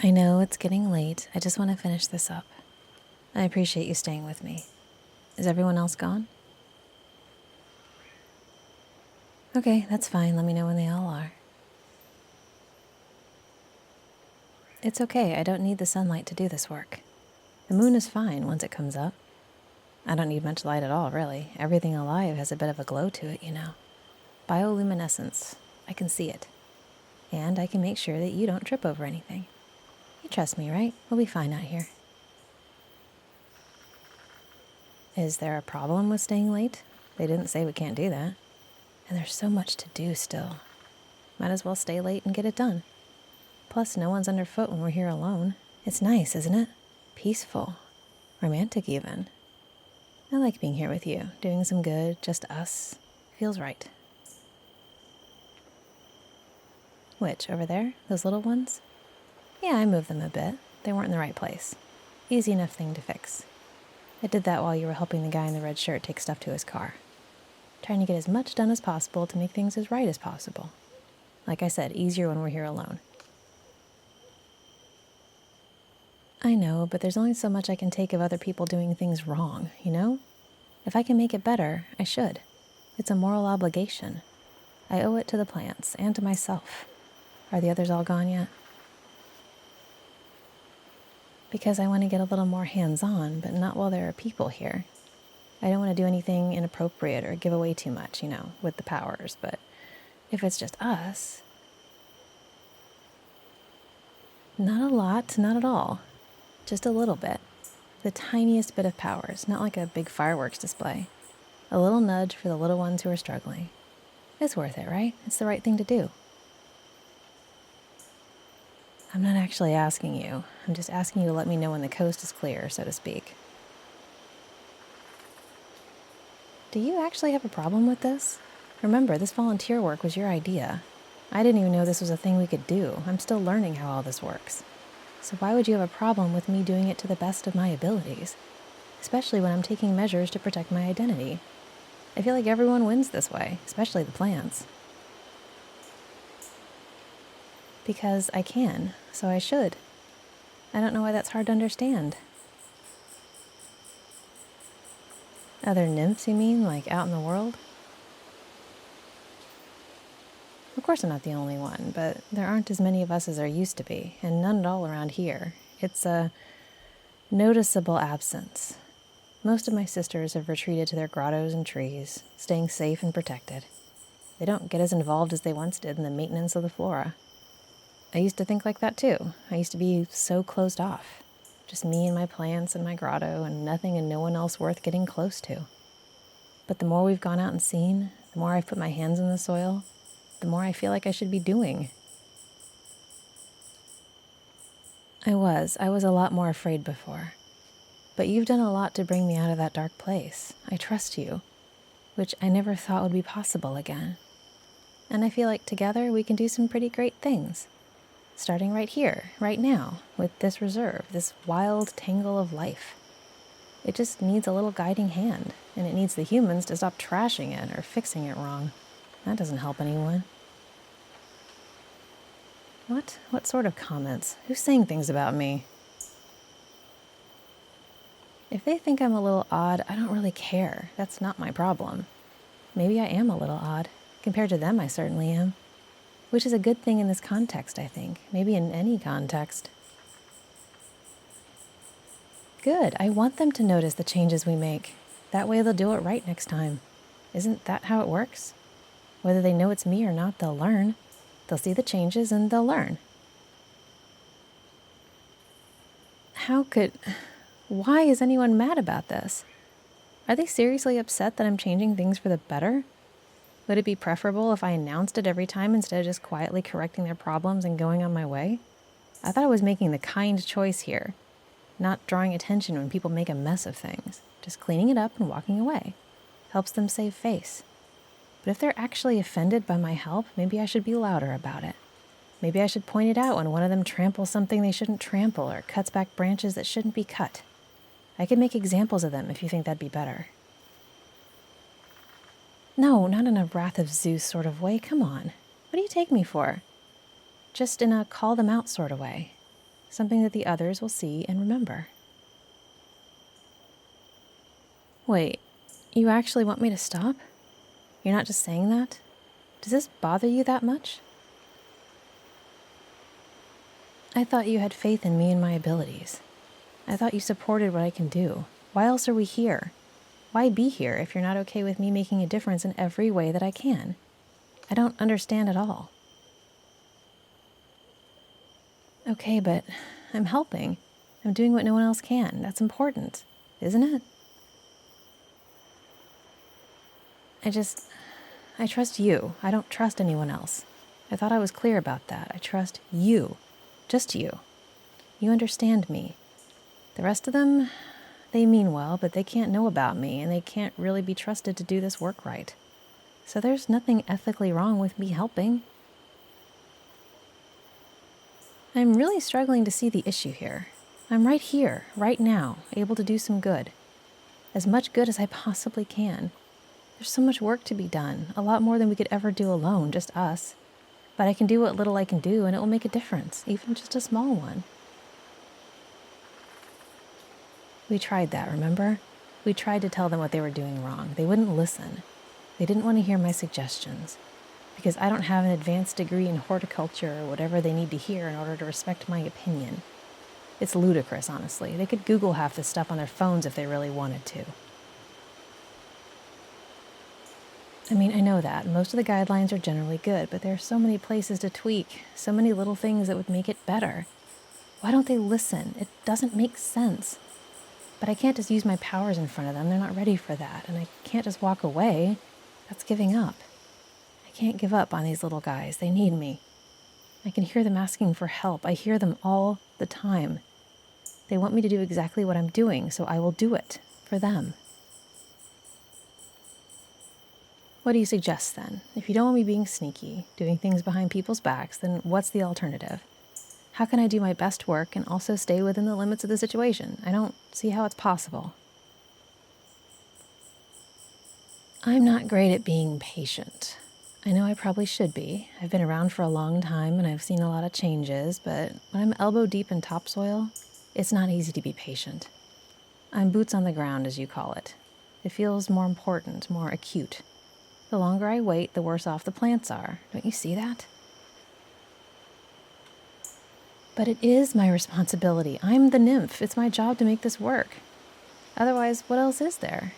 I know it's getting late. I just want to finish this up. I appreciate you staying with me. Is everyone else gone? Okay, that's fine. Let me know when they all are. It's okay. I don't need the sunlight to do this work. The moon is fine once it comes up. I don't need much light at all, really. Everything alive has a bit of a glow to it, you know. Bioluminescence. I can see it. And I can make sure that you don't trip over anything. You trust me, right? We'll be fine out here. Is there a problem with staying late? They didn't say we can't do that. And there's so much to do still. Might as well stay late and get it done. Plus, no one's underfoot when we're here alone. It's nice, isn't it? Peaceful. Romantic, even. I like being here with you, doing some good, just us. Feels right. Which, over there? Those little ones? Yeah, I moved them a bit. They weren't in the right place. Easy enough thing to fix. I did that while you were helping the guy in the red shirt take stuff to his car. Trying to get as much done as possible to make things as right as possible. Like I said, easier when we're here alone. I know, but there's only so much I can take of other people doing things wrong, you know? If I can make it better, I should. It's a moral obligation. I owe it to the plants and to myself. Are the others all gone yet? Because I want to get a little more hands-on, but not while there are people here. I don't want to do anything inappropriate or give away too much, you know, with the powers, but if it's just us... Not a lot, not at all. Just a little bit. The tiniest bit of powers, not like a big fireworks display. A little nudge for the little ones who are struggling. It's worth it, right? It's the right thing to do. I'm not actually asking you. I'm just asking you to let me know when the coast is clear, so to speak. Do you actually have a problem with this? Remember, this volunteer work was your idea. I didn't even know this was a thing we could do. I'm still learning how all this works. So why would you have a problem with me doing it to the best of my abilities? Especially when I'm taking measures to protect my identity. I feel like everyone wins this way, especially the plants. Because I can, so I should. I don't know why that's hard to understand. Other nymphs, you mean, like out in the world? Of course I'm not the only one, but there aren't as many of us as there used to be, and none at all around here. It's a noticeable absence. Most of my sisters have retreated to their grottos and trees, staying safe and protected. They don't get as involved as they once did in the maintenance of the flora. I used to think like that too. I used to be so closed off. Just me and my plants and my grotto, and nothing and no one else worth getting close to. But the more we've gone out and seen, the more I've put my hands in the soil, the more I feel like I should be doing. I was a lot more afraid before. But you've done a lot to bring me out of that dark place. I trust you, which I never thought would be possible again. And I feel like together we can do some pretty great things. Starting right here, right now, with this reserve, this wild tangle of life. It just needs a little guiding hand, and it needs the humans to stop trashing it or fixing it wrong. That doesn't help anyone. What? What sort of comments? Who's saying things about me? If they think I'm a little odd, I don't really care. That's not my problem. Maybe I am a little odd. Compared to them, I certainly am. Which is a good thing in this context, I think. Maybe in any context. Good. I want them to notice the changes we make. That way they'll do it right next time. Isn't that how it works? Whether they know it's me or not, they'll learn. They'll see the changes and they'll learn. Why is anyone mad about this? Are they seriously upset that I'm changing things for the better? Would it be preferable if I announced it every time instead of just quietly correcting their problems and going on my way? I thought I was making the kind choice here, not drawing attention when people make a mess of things, just cleaning it up and walking away. Helps them save face. But if they're actually offended by my help, maybe I should be louder about it. Maybe I should point it out when one of them tramples something they shouldn't trample or cuts back branches that shouldn't be cut. I could make examples of them if you think that'd be better. No, not in a Wrath of Zeus sort of way. Come on. What do you take me for? Just in a call them out sort of way. something that the others will see and remember. Wait, you actually want me to stop? You're not just saying that? Does this bother you that much? I thought you had faith in me and my abilities. I thought you supported what I can do. Why else are we here? Why be here if you're not okay with me making a difference in every way that I can? I don't understand at all. Okay, but I'm helping. I'm doing what no one else can. That's important, isn't it? I trust you. I don't trust anyone else. I thought I was clear about that. I trust you. Just you. You understand me. The rest of them, they mean well, but they can't know about me, and they can't really be trusted to do this work right. So there's nothing ethically wrong with me helping. I'm really struggling to see the issue here. I'm right here, right now, able to do some good. As much good as I possibly can. There's so much work to be done, a lot more than we could ever do alone, just us. But I can do what little I can do, and it will make a difference, even just a small one. We tried that, remember? We tried to tell them what they were doing wrong. They wouldn't listen. They didn't want to hear my suggestions. Because I don't have an advanced degree in horticulture or whatever they need to hear in order to respect my opinion. It's ludicrous, honestly. They could Google half this stuff on their phones if they really wanted to. I mean, I know that. Most of the guidelines are generally good, but there are so many places to tweak, so many little things that would make it better. Why don't they listen? It doesn't make sense. But I can't just use my powers in front of them. They're not ready for that. And I can't just walk away. That's giving up. I can't give up on these little guys. They need me. I can hear them asking for help. I hear them all the time. They want me to do exactly what I'm doing, so I will do it for them. What do you suggest then? If you don't want me being sneaky, doing things behind people's backs, then what's the alternative? How can I do my best work and also stay within the limits of the situation? I don't see how it's possible. I'm not great at being patient. I know I probably should be. I've been around for a long time and I've seen a lot of changes, but when I'm elbow deep in topsoil, it's not easy to be patient. I'm boots on the ground, as you call it. It feels more important, more acute. The longer I wait, the worse off the plants are. Don't you see that? But it is my responsibility. I'm the nymph. It's my job to make this work. Otherwise, what else is there?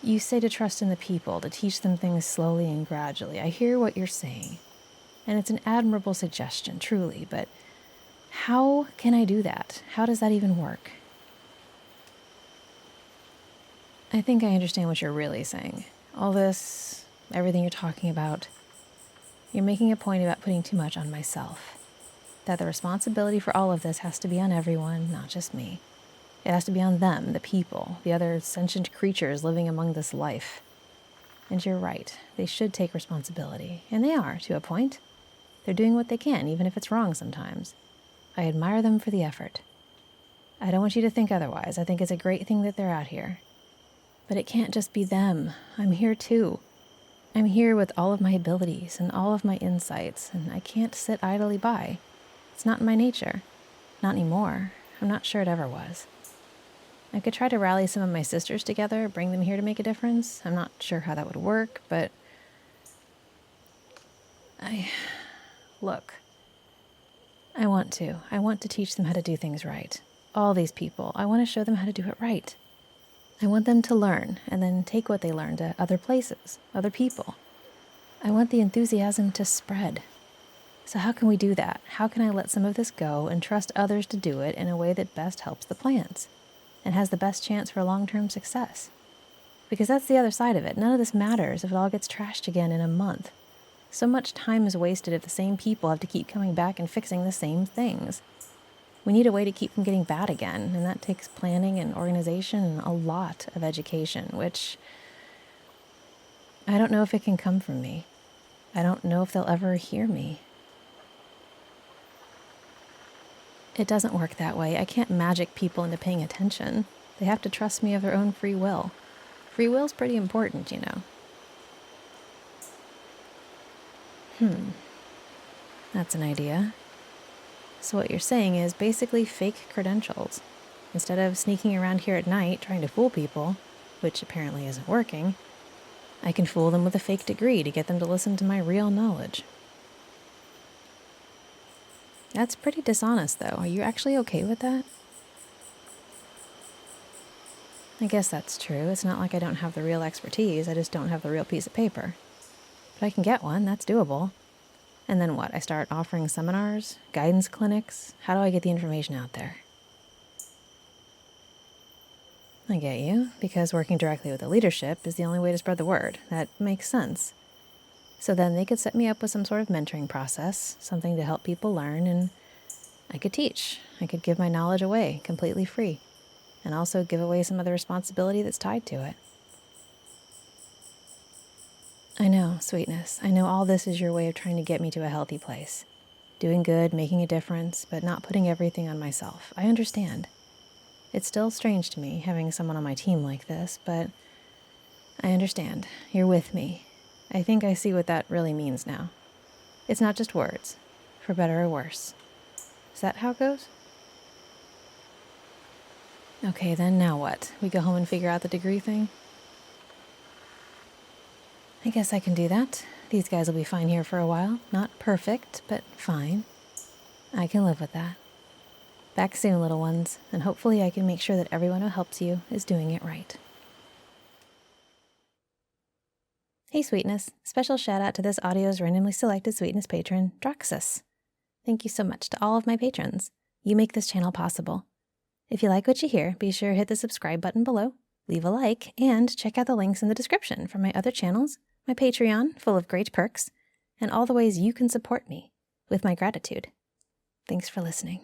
You say to trust in the people, to teach them things slowly and gradually. I hear what you're saying. And it's an admirable suggestion, truly, but how can I do that? How does that even work? I think I understand what you're really saying. All this, everything you're talking about, you're making a point about putting too much on myself. That the responsibility for all of this has to be on everyone, not just me. It has to be on them, the people, the other sentient creatures living among this life. And you're right, they should take responsibility. And they are, to a point. They're doing what they can, even if it's wrong sometimes. I admire them for the effort. I don't want you to think otherwise. I think it's a great thing that they're out here. But it can't just be them. I'm here too. I'm here with all of my abilities and all of my insights, and I can't sit idly by. It's not in my nature. Not anymore. I'm not sure it ever was. I could try to rally some of my sisters together, bring them here to make a difference. I'm not sure how that would work, but Look. I want to. I want to teach them how to do things right. All these people. I want to show them how to do it right. I want them to learn and then take what they learn to other places, other people. I want the enthusiasm to spread. So how can we do that? How can I let some of this go and trust others to do it in a way that best helps the plants and has the best chance for long-term success? Because that's the other side of it. None of this matters if it all gets trashed again in a month. So much time is wasted if the same people have to keep coming back and fixing the same things. We need a way to keep from getting bad again, and that takes planning and organization and a lot of education, which I don't know if it can come from me. I don't know if they'll ever hear me. It doesn't work that way. I can't magic people into paying attention. They have to trust me of their own free will. Free will's pretty important, you know. That's an idea. So what you're saying is basically fake credentials. Instead of sneaking around here at night trying to fool people, which apparently isn't working, I can fool them with a fake degree to get them to listen to my real knowledge. That's pretty dishonest, though. Are you actually okay with that? I guess that's true. It's not like I don't have the real expertise, I just don't have the real piece of paper. But I can get one, that's doable. And then what? I start offering seminars, guidance clinics? How do I get the information out there? I get you, because working directly with the leadership is the only way to spread the word. That makes sense. So then they could set me up with some sort of mentoring process, something to help people learn, and I could teach. I could give my knowledge away, completely free, and also give away some of the responsibility that's tied to it. I know, sweetness. I know all this is your way of trying to get me to a healthy place. Doing good, making a difference, but not putting everything on myself. I understand. It's still strange to me having someone on my team like this, but I understand. You're with me. I think I see what that really means now. It's not just words, for better or worse. Is that how it goes? Okay, then now what? We go home and figure out the degree thing? I guess I can do that. These guys will be fine here for a while. Not perfect, but fine. I can live with that. Back soon, little ones, and hopefully I can make sure that everyone who helps you is doing it right. Hey, Sweetness. Special shout out to this audio's randomly selected Sweetness patron, Droxus. Thank you so much to all of my patrons. You make this channel possible. If you like what you hear, be sure to hit the subscribe button below, leave a like, and check out the links in the description for my other channels, my Patreon, full of great perks, and all the ways you can support me with my gratitude. Thanks for listening.